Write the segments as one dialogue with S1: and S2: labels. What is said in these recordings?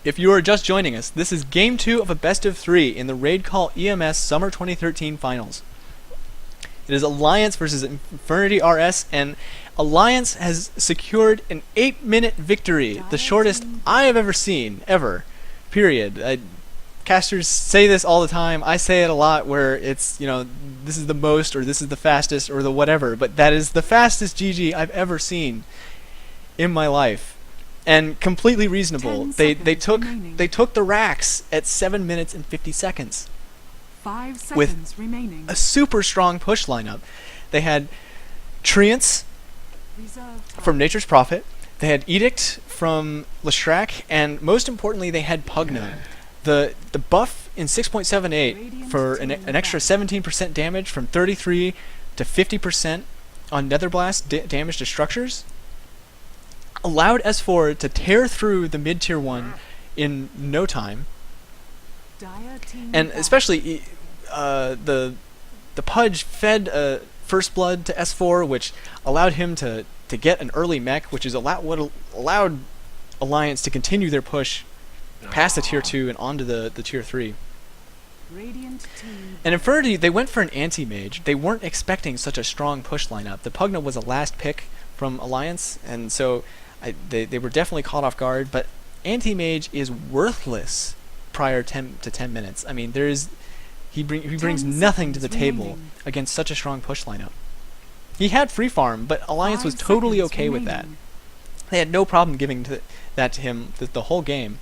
S1: If you are just joining us, this is Game 2 of a best of 3 in the RaidCall EMS Summer 2013 Finals. It is Alliance versus iNfernity.rs, and Alliance has secured an 8-minute victory, the shortest I have ever seen, ever. Period. Casters say this all the time. I say it a lot where it's, you know, this is the most, or this is the fastest, or the whatever, but that is the fastest GG I've ever seen in my life. And completely reasonable. They took the racks at 7 minutes and 50 seconds.
S2: 5 seconds
S1: with
S2: remaining.
S1: A super strong push lineup. They had Treants from Nature's Prophet. They had Edict from Leshrac, and most importantly, they had Pugna. The buff in 6.78 for an extra 17% damage from 33 to 50% on Netherblast damage to structures allowed S4 to tear through the mid-tier 1 in no time. And especially the Pudge fed First Blood to S4, which allowed him to get an early mech, which is what allowed Alliance to continue their push past the tier 2 and onto the tier 3. And Infernity, they went for an anti-mage. They weren't expecting such a strong push lineup. The Pugna was a last pick from Alliance, and so they were definitely caught off guard, but anti-mage is worthless prior to 10 minutes. I mean, he brings nothing to the table against such a strong push lineup. He had free farm, but Alliance was totally okay with that. They had no problem giving that to him the whole game.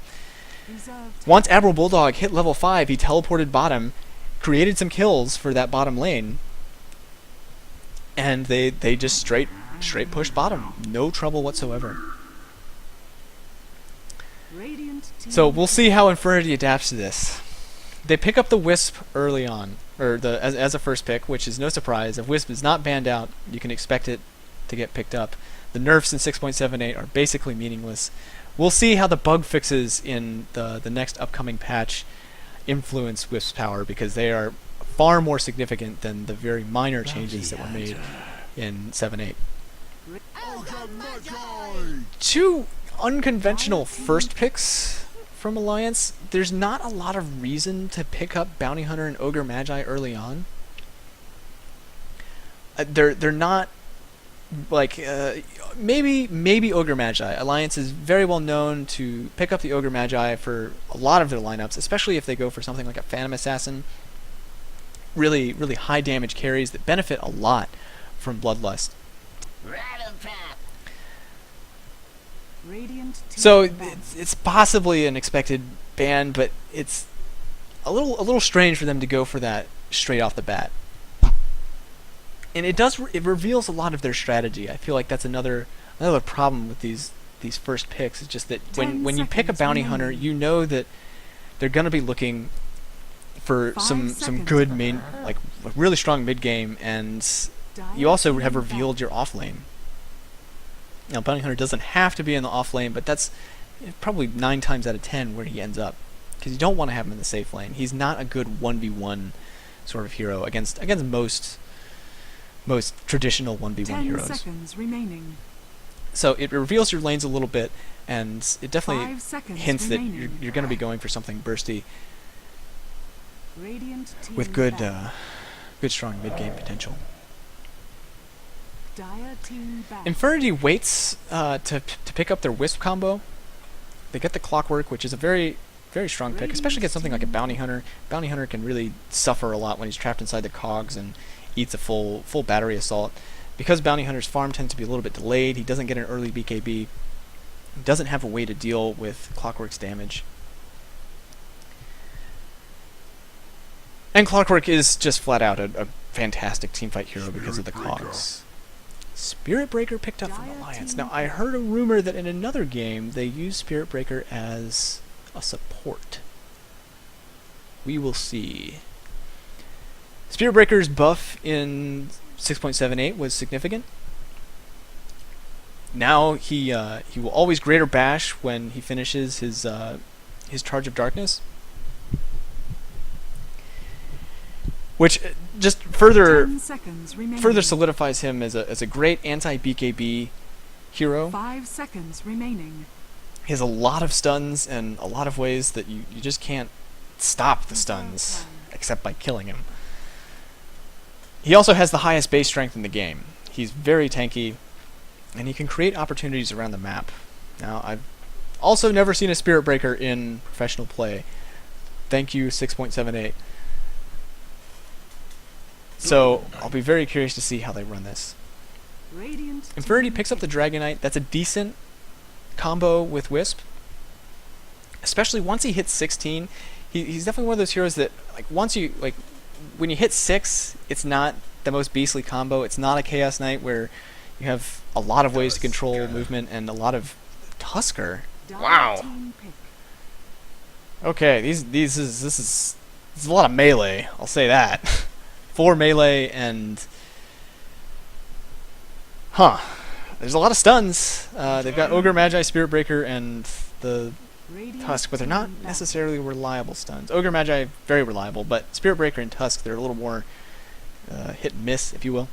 S1: Once Admiral Bulldog hit level 5, he teleported bottom, created some kills for that bottom lane, and they just straight pushed bottom. No trouble whatsoever. So we'll see how Infernity adapts to this. They pick up the Wisp early on, or as a first pick, which is no surprise. If Wisp is not banned out, you can expect it to get picked up. The nerfs in 6.78 are basically meaningless. We'll see how the bug fixes in the next upcoming patch influence Wisp's power, because they are far more significant than the very minor changes that were made in 7.8. Two unconventional first picks from Alliance. There's not a lot of reason to pick up Bounty Hunter and Ogre Magi early on. They're not like maybe Ogre Magi. Alliance is very well known to pick up the Ogre Magi for a lot of their lineups, especially if they go for something like a Phantom Assassin. Really high damage carries that benefit a lot from Bloodlust. So it's possibly an expected ban, but it's a little strange for them to go for that straight off the bat. And it reveals a lot of their strategy. I feel like that's another problem with these first picks. Is just that when you pick a bounty hunter, you know that they're gonna be looking for some good main, like really strong mid game, and you also have revealed your off lane. Now, Bounty Hunter doesn't have to be in the off lane, but that's probably 9 times out of 10 where he ends up, because you don't want to have him in the safe lane. He's not a good 1v1 sort of hero against most traditional 1v1 heroes.
S2: 10 seconds remaining.
S1: So it reveals your lanes a little bit, and it definitely hints that you're going to be going for something bursty with good strong mid game potential. Infernity waits to pick up their Wisp combo. They get the Clockwork, which is a very strong pick, especially against something like a Bounty Hunter. Bounty Hunter can really suffer a lot when he's trapped inside the cogs and eats a full battery assault. Because Bounty Hunter's farm tends to be a little bit delayed, he doesn't get an early BKB. He doesn't have a way to deal with Clockwork's damage. And Clockwork is just flat out a fantastic teamfight hero because of the cogs. Spirit Breaker picked up from Alliance. Now, I heard a rumor that in another game they used Spirit Breaker as a support. We will see. Spirit Breaker's buff in 6.78 was significant. Now he will always Greater Bash when he finishes his Charge of Darkness, which just further solidifies him as a great anti-BKB hero.
S2: 5 seconds remaining.
S1: He has a lot of stuns and a lot of ways that you just can't stop the stuns except by killing him. He also has the highest base strength in the game. He's very tanky, and he can create opportunities around the map. Now, I've also never seen a Spirit Breaker in professional play. Thank you, 6.78. So, I'll be very curious to see how they run this. Infernity picks up the Dragonite. That's a decent combo with Wisp. Especially once he hits 16, he's definitely one of those heroes that, like, once you, like, when you hit 6, it's not the most beastly combo. It's not a Chaos Knight where you have a lot of ways to control movement and a lot of Tusker. Wow. Okay, this is a lot of melee. I'll say that. 4 melee and there's a lot of stuns. They've got Ogre, Magi, Spirit Breaker, and the Tusk, but they're not necessarily reliable stuns. Ogre, Magi, very reliable, but Spirit Breaker and Tusk, they're a little more hit and miss, if you will.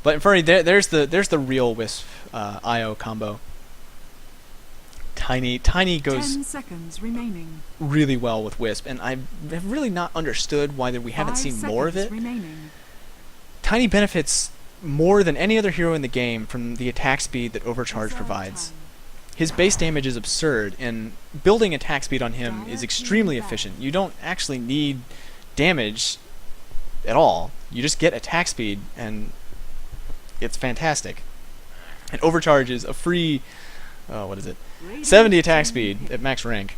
S1: But Infernity, there's the real Wisp IO combo. Tiny goes
S2: 10 seconds remaining.
S1: really well with Wisp, and I have really not understood why we haven't seen more of it.
S2: Remaining.
S1: Tiny benefits more than any other hero in the game from the attack speed that Overcharge provides. His base damage is absurd, and building attack speed on him is extremely efficient. You don't actually need damage at all. You just get attack speed, and it's fantastic. And Overcharge is a free, 70 attack speed at max rank,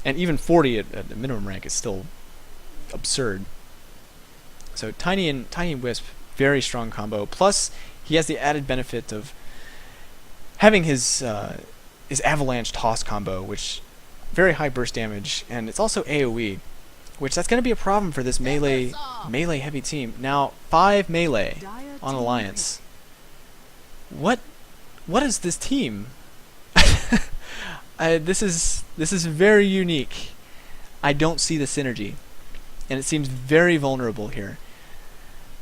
S1: and even 40 at the minimum rank is still absurd. So Tiny and Wisp, very strong combo. Plus, he has the added benefit of having his Avalanche Toss combo, which very high burst damage, and it's also AoE, which that's going to be a problem for this melee heavy team. Now 5 melee on Alliance. What is this team? This is very unique. I don't see the synergy, and it seems very vulnerable here.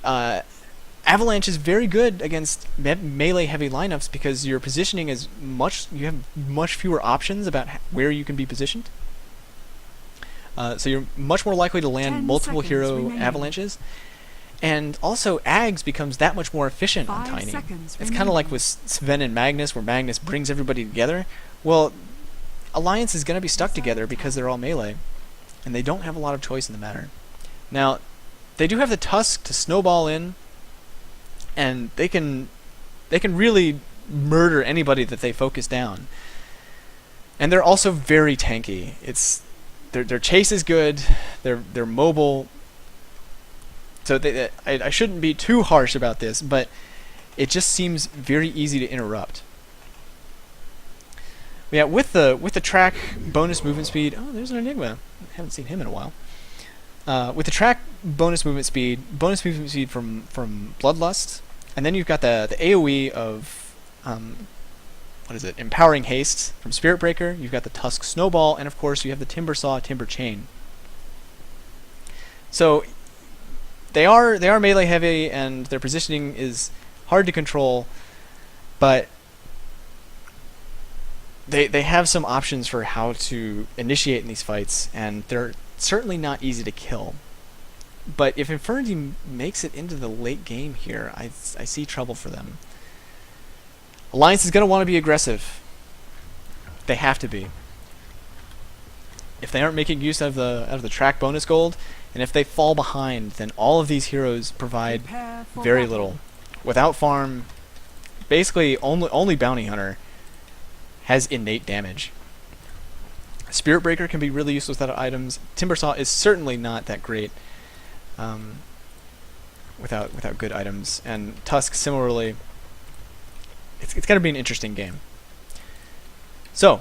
S1: Avalanche is very good against melee heavy lineups because your positioning is you have much fewer options about where you can be positioned. So you're much more likely to land multiple hero remaining. Avalanches. And also, Ags becomes that much more efficient on Tiny. It's kind of like with Sven and Magnus, where Magnus brings everybody together. Well, Alliance is going to be stuck together because they're all melee, and they don't have a lot of choice in the matter. Now, they do have the Tusk to snowball in, and they can really murder anybody that they focus down. And they're also very tanky. Their chase is good. They're mobile. So I shouldn't be too harsh about this, but it just seems very easy to interrupt. Yeah, with the track bonus movement speed. Oh, there's an Enigma. I haven't seen him in a while. With the track bonus movement speed from Bloodlust, and then you've got the AoE of Empowering Haste from Spirit Breaker. You've got the Tusk Snowball, and of course you have the Timber Saw, Timber Chain. So they are melee heavy, and their positioning is hard to control, but they have some options for how to initiate in these fights, and they're certainly not easy to kill. But if Infernity makes it into the late game here, I see trouble for them. Alliance is going to want to be aggressive. They have to be. If they aren't making use of the track bonus gold, and if they fall behind, then all of these heroes provide very little. Without farm, basically only Bounty Hunter has innate damage. Spirit Breaker can be really useful without items. Timbersaw is certainly not that great without good items. And Tusk similarly. It's going to be an interesting game. So,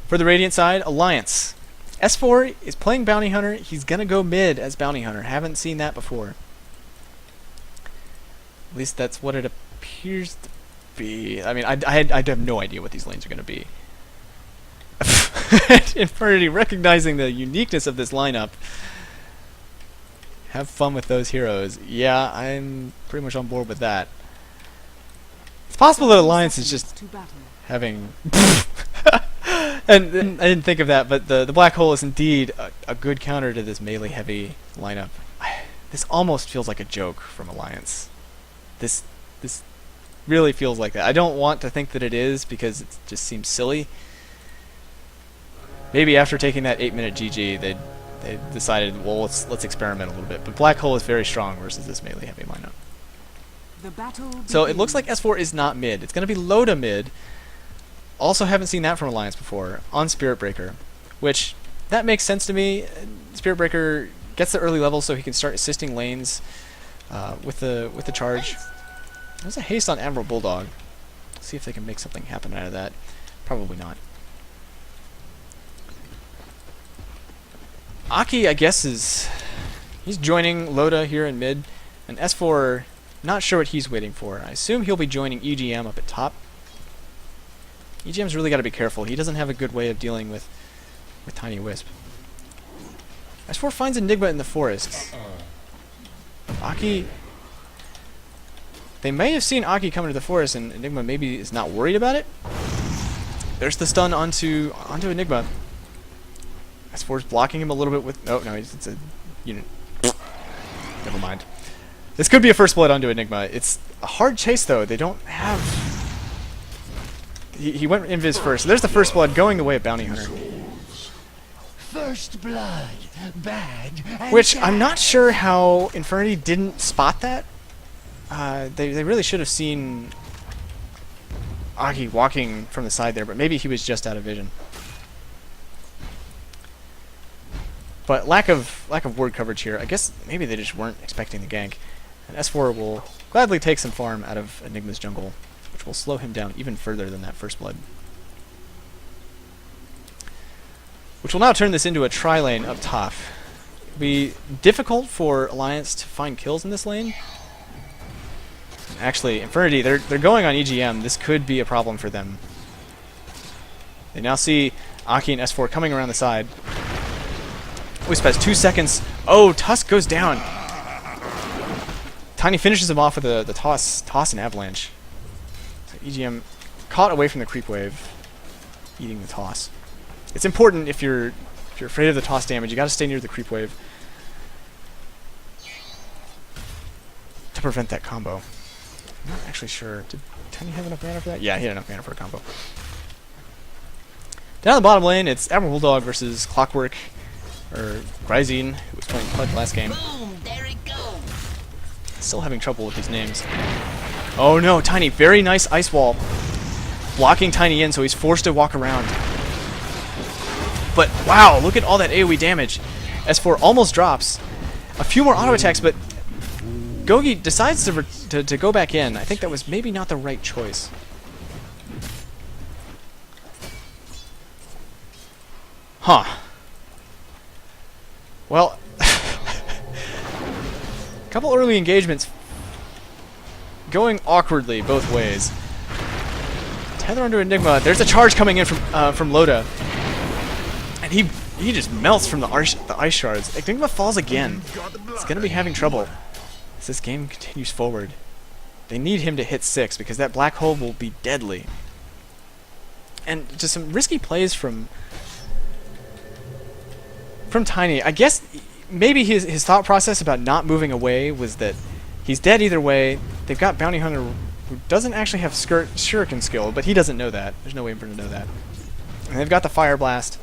S1: for the Radiant side, Alliance. S4 is playing Bounty Hunter. He's going to go mid as Bounty Hunter. Haven't seen that before. At least that's what it appears to be. I mean, I have no idea what these lanes are going to be. Infernity, recognizing the uniqueness of this lineup. Have fun with those heroes. Yeah, I'm pretty much on board with that. It's possible that Alliance is just
S2: To battle.
S1: having... and I didn't think of that, but the black hole is indeed a good counter to this melee-heavy lineup. This almost feels like a joke from Alliance. This really feels like that. I don't want to think that it is because it just seems silly. Maybe after taking that 8-minute GG, they decided, well, let's experiment a little bit. But black hole is very strong versus this melee-heavy lineup.
S2: The battle
S1: So it looks like
S2: begins.
S1: S4 is not mid. It's going to be loda mid. Also haven't seen that from Alliance before on Spirit Breaker, which that makes sense to me. Spirit Breaker gets the early levels so he can start assisting lanes with the charge. There's a haste on Admiral Bulldog. Let's see if they can make something happen out of that. Probably not. Akke, I guess, he's joining loda here in mid, and S4, not sure what he's waiting for. I assume he'll be joining EGM up at top. EGM's really got to be careful. He doesn't have a good way of dealing with Tiny Wisp. S4 finds Enigma in the forest. Akke... They may have seen Akke come into the forest, and Enigma maybe is not worried about it. There's the stun onto Enigma. S4's blocking him a little bit with... Oh, no, it's a unit. Never mind. This could be a first blood onto Enigma. It's a hard chase, though. They don't have... He went invis first. So there's the first blood going the way of Bounty Hunter.
S3: First blood, bad.
S1: Which, I'm not sure how Infernity didn't spot that. They really should have seen Akke walking from the side there, but maybe he was just out of vision. But lack of word coverage here. I guess maybe they just weren't expecting the gank. And S4 will gladly take some farm out of Enigma's jungle, which will slow him down even further than that first blood. Which will now turn this into a tri-lane up top. It'll be difficult for Alliance to find kills in this lane. Actually, Infernity, they're going on EGM. This could be a problem for them. They now see Akke and S4 coming around the side. Wisp has 2 seconds. Oh, Tusk goes down. Tiny finishes him off with the toss and avalanche. So EGM caught away from the creep wave, eating the toss. It's important if you're afraid of the toss damage. You got to stay near the creep wave to prevent that combo. I'm not actually sure. Did Tiny have enough mana for that? Yeah, he had enough mana for a combo. Down the bottom lane, it's Admiral Bulldog versus Clockwork, or Gryzine, who was playing Pud last game.
S3: Boom, there it goes.
S1: Still having trouble with these names. Oh no, Tiny, very nice ice wall. Blocking Tiny in, so he's forced to walk around. But wow, look at all that AoE damage. S4 almost drops. A few more auto attacks, but Gogi decides to go back in. I think that was maybe not the right choice. Huh. Well, a couple early engagements going awkwardly both ways. Tether under Enigma. There's a charge coming in from loda. And he just melts from the ice shards. Enigma falls again. He's going to be having trouble as this game continues forward. They need him to hit 6 because that black hole will be deadly. And just some risky plays from Tiny. I guess maybe his thought process about not moving away was that he's dead either way. They've got Bounty Hunter who doesn't actually have Shuriken skill, but he doesn't know that. There's no way for him to know that. And they've got the Fire Blast.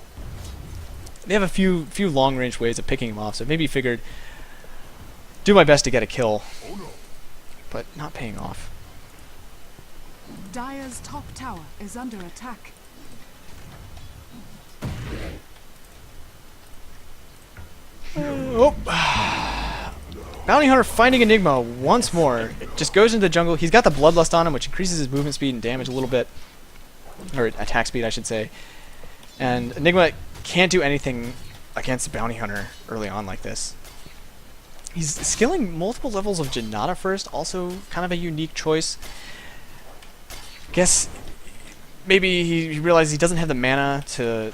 S1: They have a few long-range ways of picking him off, so maybe he figured, do my best to get a kill, but not paying off.
S2: Dire's top tower is under attack.
S1: Oh. Bounty Hunter finding Enigma once more. It just goes into the jungle. He's got the Bloodlust on him, which increases his movement speed and damage a little bit. Or attack speed, I should say. And Enigma can't do anything against Bounty Hunter early on like this. He's skilling multiple levels of Janata first, also kind of a unique choice. Guess maybe he realizes he doesn't have the mana to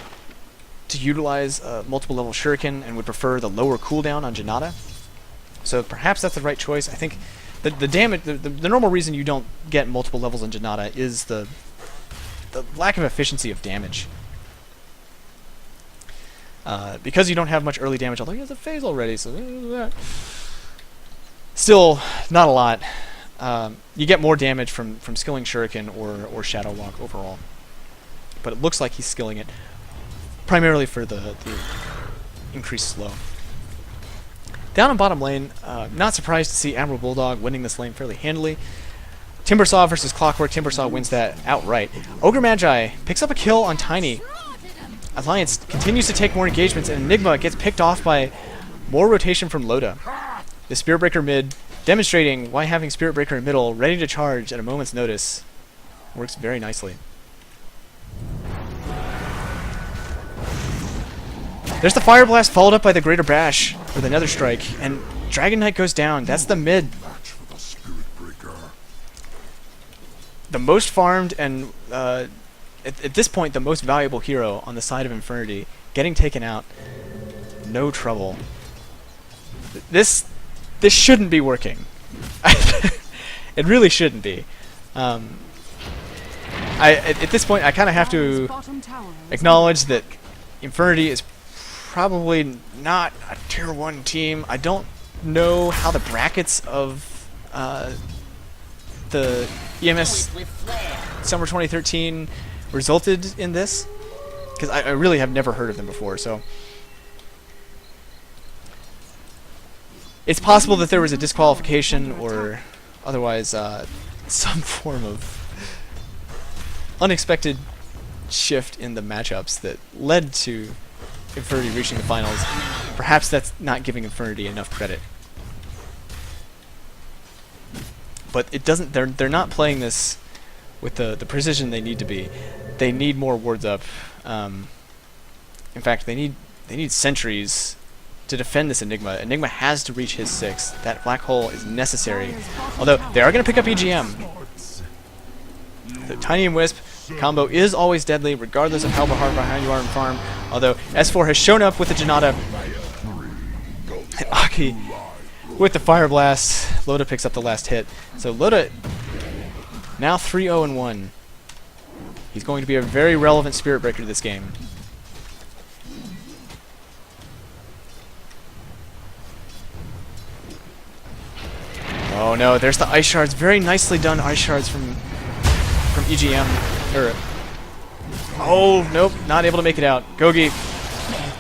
S1: utilize multiple level Shuriken and would prefer the lower cooldown on Janata. So perhaps that's the right choice. I think the damage, the normal reason you don't get multiple levels in Janata is the lack of efficiency of damage. Because you don't have much early damage, although he has a phase already, so still not a lot. You get more damage from skilling Shuriken or Shadow Walk overall, but it looks like he's skilling it primarily for the increased slow. Down in bottom lane, not surprised to see Admiral Bulldog winning this lane fairly handily. Timbersaw versus Clockwork. Timbersaw wins that outright. Ogre Magi picks up a kill on Tiny. Alliance continues to take more engagements, and Enigma gets picked off by more rotation from Loda. The Spirit Breaker mid, demonstrating why having Spirit Breaker in middle, ready to charge at a moment's notice, works very nicely. There's the Fire Blast followed up by the Greater Bash for the Nether Strike, and Dragon Knight goes down. That's the mid. The most farmed and at this point the most valuable hero on the side of Infernity, getting taken out. No trouble. This shouldn't be working. It really shouldn't be. At this point I kind of have to acknowledge that Infernity is probably not a tier 1 team. I don't know how the brackets of the EMS Summer 2013 resulted in this, because I really have never heard of them before, so it's possible that there was a disqualification or otherwise some form of unexpected shift in the matchups that led to Infernity reaching the finals. Perhaps that's not giving Infernity enough credit. But it doesn't. They're not playing this with the precision they need to be. They need more wards up. In fact, they need sentries to defend this Enigma. Enigma has to reach his 6. That black hole is necessary. Although they are going to pick up EGM. The Tiny and Wisp combo is always deadly, regardless of how far behind you are in farm. Although S4 has shown up with the Janata, and akke with the Fire Blast. Loda picks up the last hit. So Loda now 3-0-1. He's going to be a very relevant Spirit Breaker to this game. Oh no, there's the Ice Shards. Very nicely done Ice Shards from EGM. Oh, nope, not able to make it out. Gogi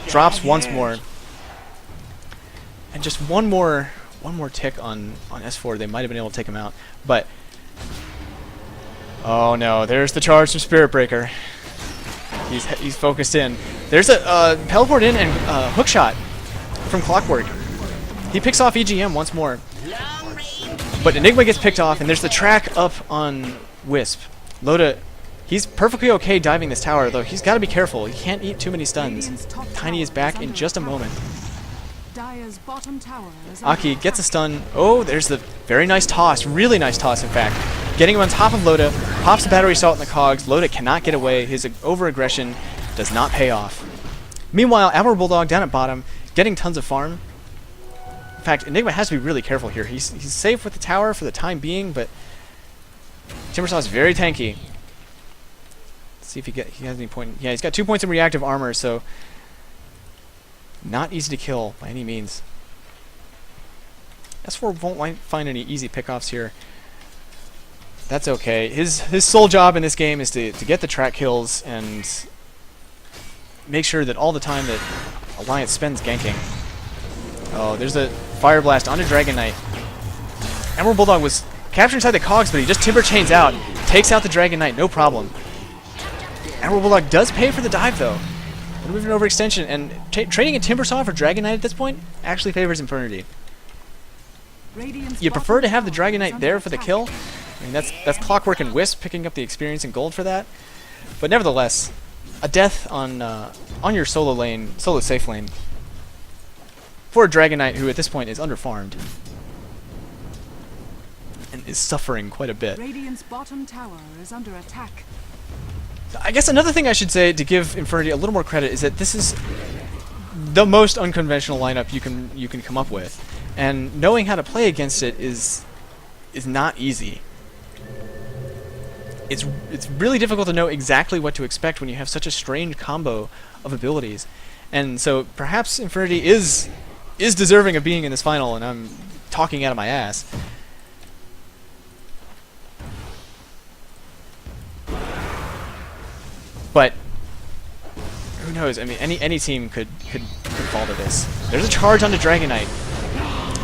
S1: drops once more. And just one more tick on S4, they might have been able to take him out. But oh no, there's the charge from Spirit Breaker. He's focused in. There's a teleport in and hook shot from Clockwork. He picks off EGM once more. But Enigma gets picked off, and there's the track up on Wisp. Loda, he's perfectly okay diving this tower, though he's got to be careful. He can't eat too many stuns. Tiny is back in just a moment. Akke gets a stun. Oh, there's the very nice toss. Really nice toss, in fact. Getting him on top of Loda. Pops the battery salt in the cogs. Loda cannot get away. His over-aggression does not pay off. Meanwhile, Admiral Bulldog down at bottom, getting tons of farm. In fact, Enigma has to be really careful here. He's safe with the tower for the time being, but Timbersaw is very tanky. Let's see if he has any point. Yeah, he's got 2 points in reactive armor, so not easy to kill by any means. S4 won't find any easy pickoffs here. That's okay. His sole job in this game is to get the track kills and make sure that all the time that Alliance spends ganking. Oh, there's a Fire Blast onto Dragon Knight. Admiral Bulldog was captured inside the cogs, but he just Timber Chains out. Takes out the Dragon Knight, no problem. Admiral Bulldog does pay for the dive, though. A little bit of an overextension, and trading a Timbersaw for Dragon Knight at this point actually favors Infernity. You prefer to have the Dragon Knight there for the kill. I mean, that's Clockwork and Wisp picking up the experience and gold for that. But nevertheless, a death on your solo safe lane, for a Dragon Knight who at this point is underfarmed and is suffering quite a bit.
S2: Radiant's bottom tower is under attack.
S1: I guess another thing I should say to give Infernity a little more credit is that this is the most unconventional lineup you can come up with, and knowing how to play against it is is not easy. It's really difficult to know exactly what to expect when you have such a strange combo of abilities. And so perhaps iNfernity is deserving of being in this final, and I'm talking out of my ass. But who knows? I mean, any team could fall to this. There's a charge onto Dragon Knight.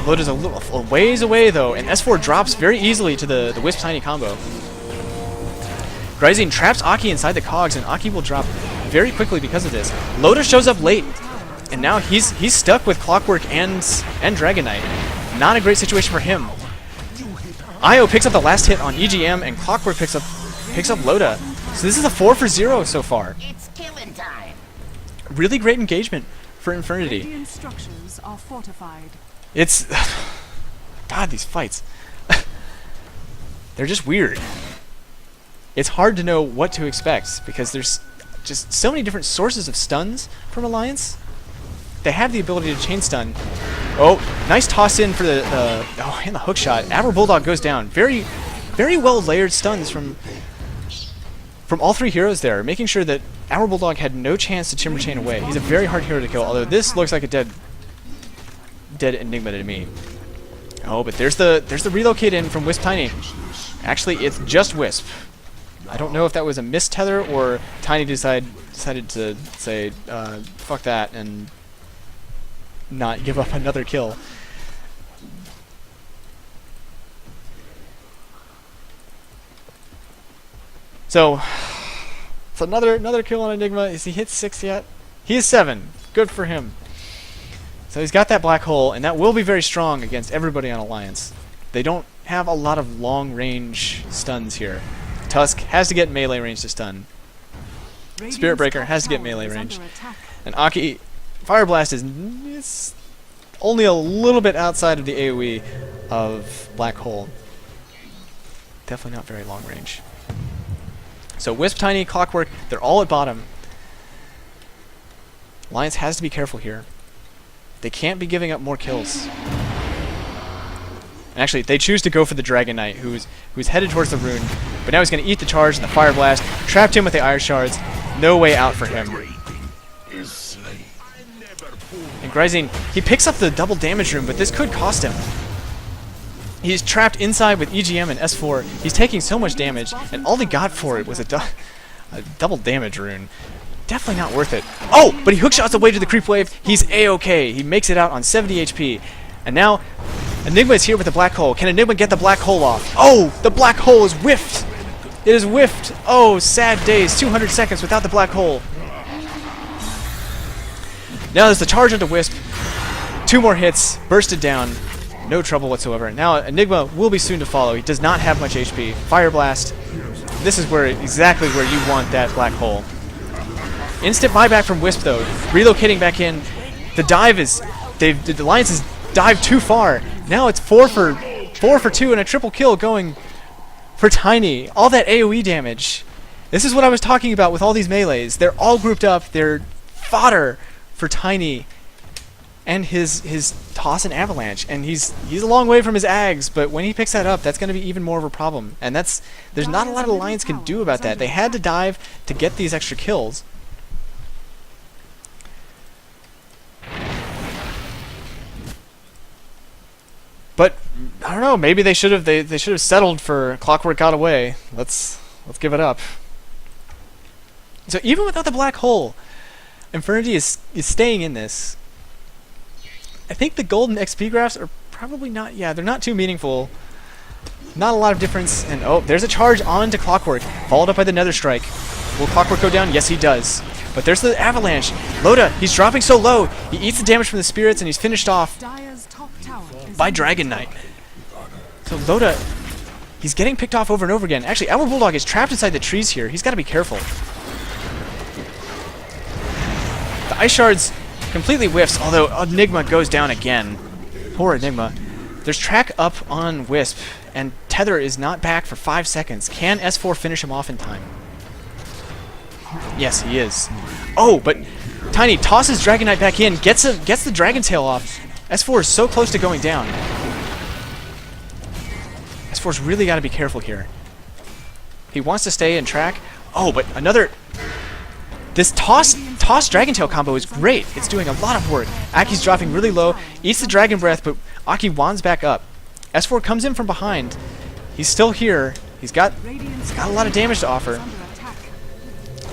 S1: Loda's a ways away though, and S4 drops very easily to the Wisp Tiny combo. Gryzine traps Akke inside the cogs, and Akke will drop very quickly because of this. Loda shows up late, and now he's stuck with Clockwork and Dragon Knight. Not a great situation for him. Io picks up the last hit on EGM, and Clockwork picks up Loda. So this is a 4 for 0 so far.
S3: It's killing time.
S1: Really great engagement for iNfernity.
S2: Radiant structures are fortified.
S1: It's God, these fights. They're just weird. It's hard to know what to expect because there's just so many different sources of stuns from Alliance. They have the ability to chain stun. Oh, nice toss in for the and the hook shot. Admiral Bulldog goes down. Very well layered stuns from all three heroes there, making sure that Admiral Bulldog had no chance to Timber Chain away. He's a very hard hero to kill, although this looks like a dead Enigma to me. Oh, but there's the relocate in from Wisp Tiny. Actually, it's just Wisp. I don't know if that was a mistether or Tiny decided to say fuck that and not give up another kill. So it's another kill on Enigma. Is he hit 6 yet? He is 7. Good for him. So he's got that black hole, and that will be very strong against everybody on Alliance. They don't have a lot of long-range stuns here. Tusk has to get melee range to stun. Spirit Breaker has to get melee range. And Akke, Fire Blast is only a little bit outside of the AoE of Black Hole. Definitely not very long range. So Wisp, Tiny, Clockwork, they're all at bottom. Alliance has to be careful here. They can't be giving up more kills. Actually, they choose to go for the Dragon Knight, who's headed towards the rune, but now he's going to eat the charge and the Fire Blast. Trapped him with the Iron Shards. No way out for him. And Gryzine, he picks up the double damage rune, but this could cost him. He's trapped inside with EGM and S4. He's taking so much damage, and all he got for it was a double damage rune. Definitely not worth it. Oh, but he hookshots away to the creep wave. He's A-okay. He makes it out on 70 HP. And now Enigma is here with the black hole. Can Enigma get the black hole off? Oh, the black hole is whiffed. It is whiffed. Oh, sad days. 200 seconds without the black hole. Now there's the charge onto Wisp. 2 more hits. Bursted down. No trouble whatsoever. Now Enigma will be soon to follow. He does not have much HP. Fire Blast. This is exactly where you want that black hole. Instant buyback from Wisp though. Relocating back in. The dive is... The Alliance has dived too far. Now it's 4 for 2 and a triple kill going for Tiny. All that AoE damage. This is what I was talking about with all these melees. They're all grouped up. They're fodder for Tiny and his toss and avalanche. And he's a long way from his Ags, but when he picks that up, that's going to be even more of a problem. And there's not a lot Alliance can do about that. They had to dive to get these extra kills. But I don't know. Maybe they should have settled for Clockwork got away. Let's give it up. So even without the black hole, iNfernity is staying in this. I think the golden XP graphs are probably not. Yeah, they're not too meaningful. Not a lot of difference. And oh, there's a charge onto Clockwork, followed up by the Nether Strike. Will Clockwork go down? Yes, he does. But there's the avalanche. Loda, he's dropping so low. He eats the damage from the spirits, and he's finished off by Dragon Knight. So Loda, he's getting picked off over and over again. Actually, Admiral Bulldog is trapped inside the trees here. He's got to be careful. The Ice Shards completely whiffs, although Enigma goes down again. Poor Enigma. There's track up on Wisp, and Tether is not back for 5 seconds. Can S4 finish him off in time? Yes, he is. Oh, but Tiny tosses Dragon Knight back in, gets the Dragon Tail off. S4 is so close to going down. S4's really got to be careful here. He wants to stay and track. Oh, but another... This toss Dragon Tail combo is great. It's doing a lot of work. Akke's dropping really low, eats the Dragon Breath, but akke wands back up. S4 comes in from behind. He's still here. He's got a lot of damage to offer.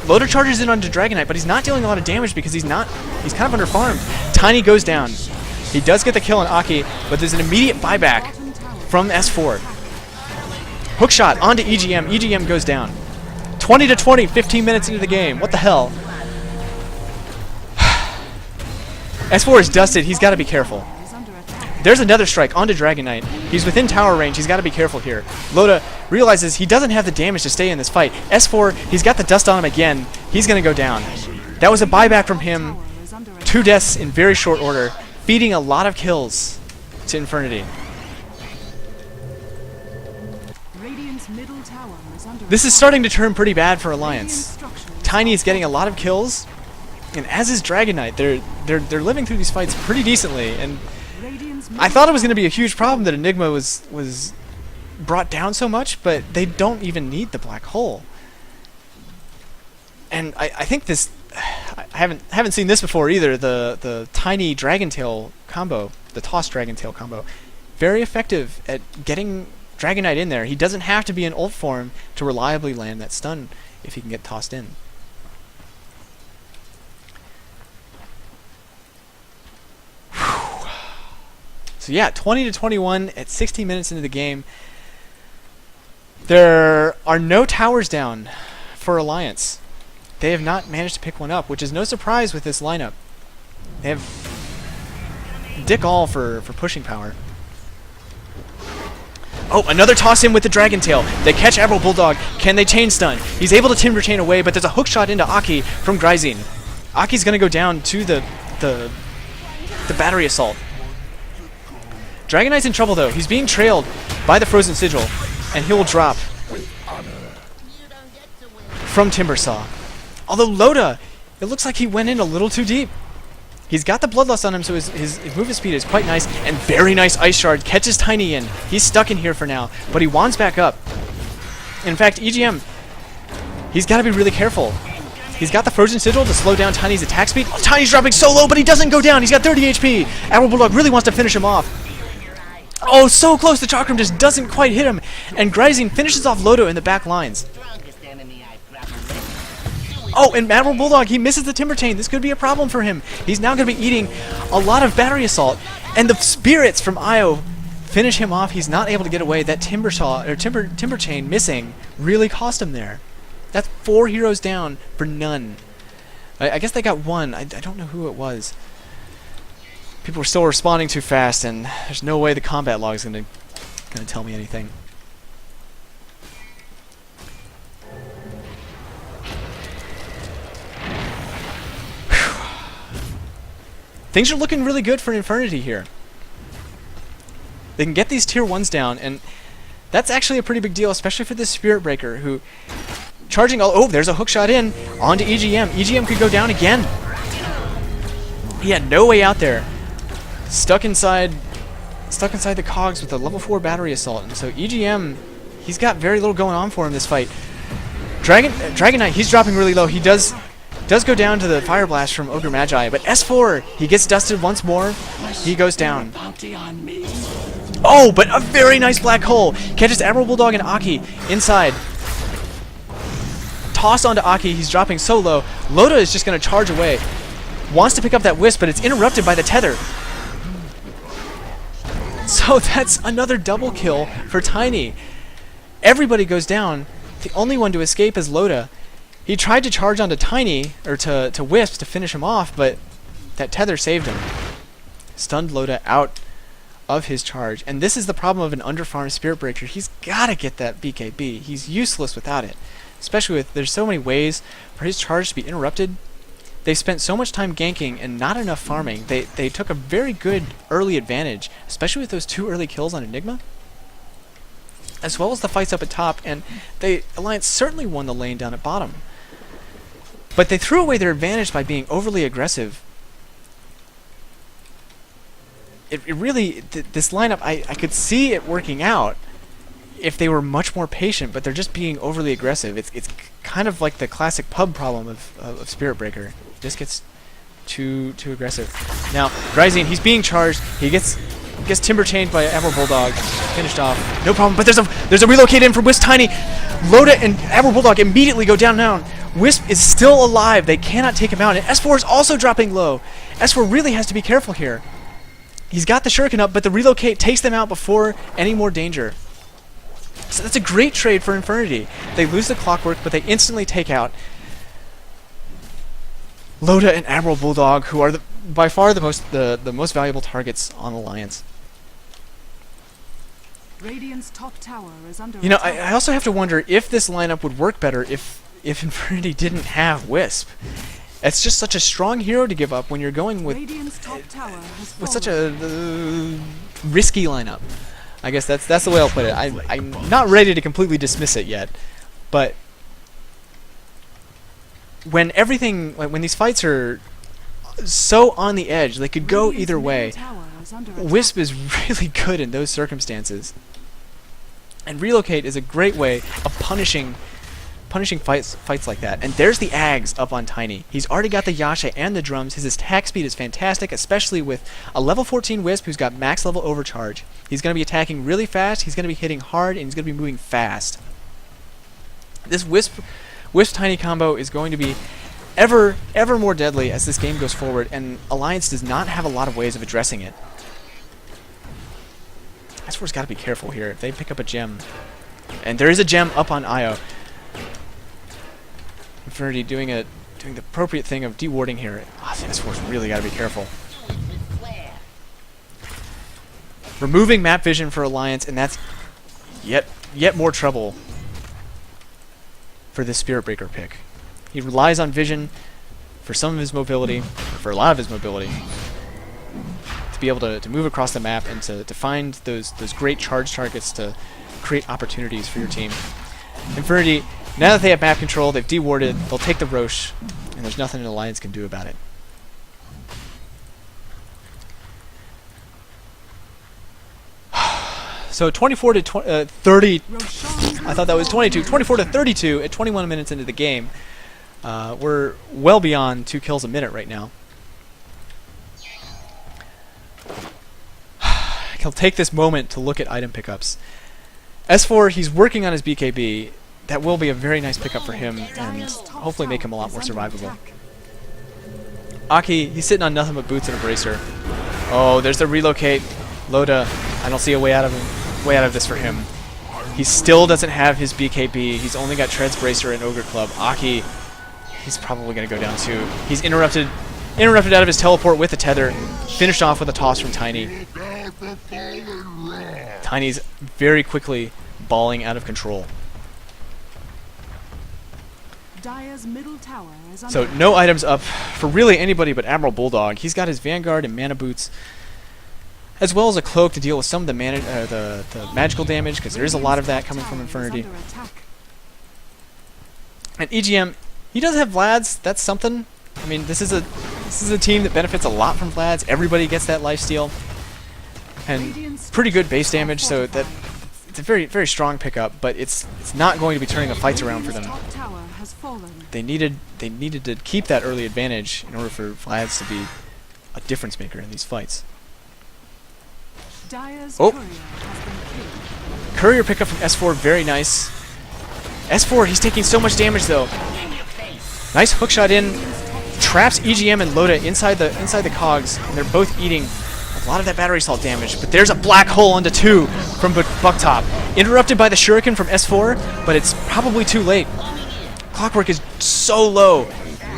S1: Loda charges in onto Dragonite, but he's not dealing a lot of damage because he's kind of underfarmed. Tiny goes down. He does get the kill on akke, but there's an immediate buyback from S4. Hookshot onto EGM. EGM goes down. 20 to 20, 15 minutes into the game. What the hell? S4 is dusted. He's got to be careful. There's another strike onto Dragonite. He's within tower range. He's got to be careful here. Loda realizes he doesn't have the damage to stay in this fight. S4, he's got the dust on him again. He's going to go down. That was a buyback from him. 2 deaths in very short order, feeding a lot of kills to Infernity. This is starting to turn pretty bad for Alliance. Tiny is getting a lot of kills, and as is Dragonite. They're living through these fights pretty decently, and I thought it was going to be a huge problem that Enigma was brought down so much, but they don't even need the black hole. And I think this, I haven't seen this before either. The tiny Dragon Tail combo, the toss Dragon Tail combo, very effective at getting Dragonite in there. He doesn't have to be in ult form to reliably land that stun if he can get tossed in. So yeah, 20 to 21 at 16 minutes into the game. There are no towers down for Alliance. They have not managed to pick one up, which is no surprise with this lineup. They have dick all for pushing power. Oh, another toss in with the Dragon Tail. They catch Admiral Bulldog. Can they chain stun? He's able to Timber Chain away, but there's a hook shot into akke from Gryzine. Aki's going to go down to the battery assault. Dragonite's in trouble though. He's being trailed by the Frozen Sigil, and he will drop from Timbersaw. Although Loda, it looks like he went in a little too deep. He's got the Bloodlust on him, so his movement speed is quite nice, and very nice Ice Shard catches Tiny in. He's stuck in here for now, but he wands back up. In fact, EGM, he's got to be really careful. He's got the Frozen Sigil to slow down Tiny's attack speed. Oh, Tiny's dropping so low, but he doesn't go down. He's got 30 HP. Admiral Bulldog really wants to finish him off. Oh, so close. The Chakram just doesn't quite hit him, and Gryzine finishes off Loda in the back lines. Oh, and Admiral Bulldog, he misses the Timber Chain. This could be a problem for him. He's now going to be eating a lot of battery assault, and the spirits from Io finish him off. He's not able to get away. That Timber Chain missing really cost him there. That's 4 heroes down for none. I guess they got one. I don't know who it was. People were still responding too fast, and there's no way the combat log is going to tell me anything. Things are looking really good for Infernity here. They can get these tier 1s down, and that's actually a pretty big deal, especially for this Spirit Breaker, who charging all... Oh, there's a hookshot in onto EGM. EGM could go down again. He had no way out there. Stuck inside the cogs with a level 4 battery assault, and so EGM, he's got very little going on for him this fight. Dragonite, he's dropping really low. He does go down to the Fire Blast from Ogre Magi, but S4, he gets dusted once more. He goes down. Oh, but a very nice black hole. Catches Admiral Bulldog and akke inside. Toss onto akke. He's dropping so low. Loda is just going to charge away. Wants to pick up that Wisp, but it's interrupted by the tether. So that's another double kill for Tiny. Everybody goes down. The only one to escape is Loda. He tried to charge onto Tiny, or to Wisp to finish him off, but that tether saved him. Stunned Loda out of his charge. And this is the problem of an underfarmed Spirit Breaker. He's got to get that BKB. He's useless without it. Especially with, there's so many ways for his charge to be interrupted. They spent so much time ganking and not enough farming. They took a very good early advantage, especially with those 2 early kills on Enigma, as well as the fights up at top, and Alliance certainly won the lane down at bottom. But they threw away their advantage by being overly aggressive. It really, this lineup, I could see it working out if they were much more patient, but they're just being overly aggressive. It's kind of like the classic pub problem of Spirit Breaker. Just gets too aggressive. Now, Gryzine, he's being charged. He gets timber chained by Admiral Bulldog. Finished off. No problem. But there's a relocate in from Wisp Tiny. Loda and Admiral Bulldog immediately go down. Wisp is still alive. They cannot take him out. And S4 is also dropping low. S4 really has to be careful here. He's got the shuriken up, but the relocate takes them out before any more danger. So that's a great trade for Infernity. They lose the clockwork, but they instantly take out Loda and Admiral Bulldog, who are by far the most valuable targets on Alliance.
S2: Radiant's top tower is under
S1: You know,
S2: attack.
S1: I also have to wonder if this lineup would work better if Infernity didn't have Wisp. It's just such a strong hero to give up when you're going with
S2: Top tower has
S1: with
S2: fallen.
S1: such a risky lineup. I guess that's the way I'll put it. I'm not ready to completely dismiss it yet, but when these fights are so on the edge, they could go
S2: Radiant's
S1: either way.
S2: middle tower is under attack.
S1: Wisp is really good in those circumstances, and relocate is a great way of punishing fights like that. And there's the Ags up on Tiny. He's already got the Yasha and the drums. His attack speed is fantastic, especially with a level 14 Wisp who's got max level overcharge. He's going to be attacking really fast, he's going to be hitting hard, and he's going to be moving fast. This Wisp Tiny combo is going to be ever more deadly as this game goes forward, and Alliance does not have a lot of ways of addressing it. S4's got to be careful here. If they pick up a gem, and there is a gem up on Io. Infernity doing the appropriate thing of dewarding here. S4's really got to be careful. Removing map vision for Alliance, and that's yet more trouble for this Spirit Breaker pick. He relies on vision for some of his mobility, for a lot of his mobility, to be able to move across the map and to find those great charge targets to create opportunities for your team. Infernity, now that they have map control, they've dewarded, they'll take the Roche, and there's nothing an Alliance can do about it. So 24 to 30. I thought that was 22. 24 to 32 at 21 minutes into the game. We're well beyond 2 kills a minute right now. He'll take this moment to look at item pickups. S4, he's working on his BKB. That will be a very nice pickup for him and hopefully make him a lot more survivable. Akke, he's sitting on nothing but boots and a bracer. Oh, there's the relocate. Loda, I don't see a way out of this for him. He still doesn't have his BKB. He's only got Tread's Bracer and Ogre Club. Akke, he's probably going to go down too. He's interrupted out of his teleport with a tether. Finished off with a toss from Tiny. Tiny's very quickly balling out of control.
S2: Dire's middle tower is under
S1: So no items up for really anybody but Admiral Bulldog. He's got his Vanguard and Mana Boots, as well as a cloak to deal with some of the magical damage, because there is a lot of that coming from Infernity. And EGM, he does have Vlad's. That's something. I mean, this is a team that benefits a lot from Vlad's. Everybody gets that lifesteal, and pretty good base damage. So that it's a very strong pickup, but it's not going to be turning the fights around for them. They needed to keep that early advantage in order for Vlad's to be a difference maker in these fights. Oh! Courier pickup from S4, very nice. S4, he's taking so much damage though. Nice hookshot in, traps EGM and Loda inside the cogs, and they're both eating a lot of that battery assault damage. But there's a black hole onto 2 from Bucktop. Interrupted by the shuriken from S4, but it's probably too late. Clockwork is so low.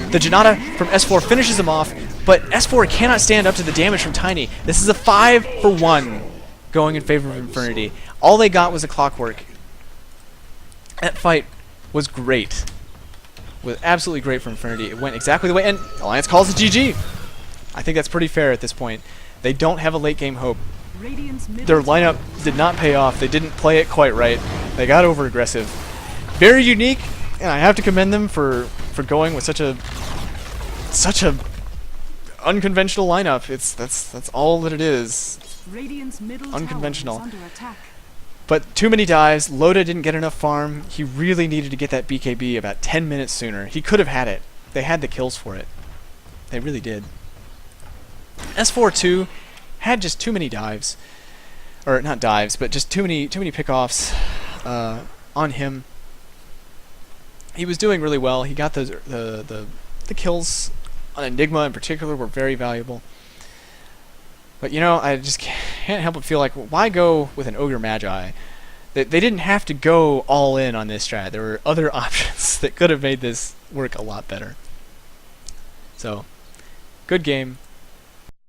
S1: The Janata from S4 finishes him off, but S4 cannot stand up to the damage from Tiny. This is a 5-for-1 going in favor of Infernity. All they got was a Clockwork. That fight was great. Was absolutely great for Infernity. It went exactly the way, and Alliance calls it GG. I think that's pretty fair at this point. They don't have a late game hope. Their lineup did not pay off. They didn't play it quite right. They got over aggressive. Very unique, and I have to commend them for going with such a unconventional lineup. That's all that it is. Unconventional. But too many dives. Loda didn't get enough farm. He really needed to get that BKB about 10 minutes sooner. He could have had it. They had the kills for it. They really did. S4-2 had just too many dives. Or not dives, but just too many pickoffs on him. He was doing really well. He got those the kills on Enigma in particular were very valuable. But you know, I just can't help but feel like, why go with an Ogre Magi? They didn't have to go all in on this strat. There were other options that could have made this work a lot better. So, good game.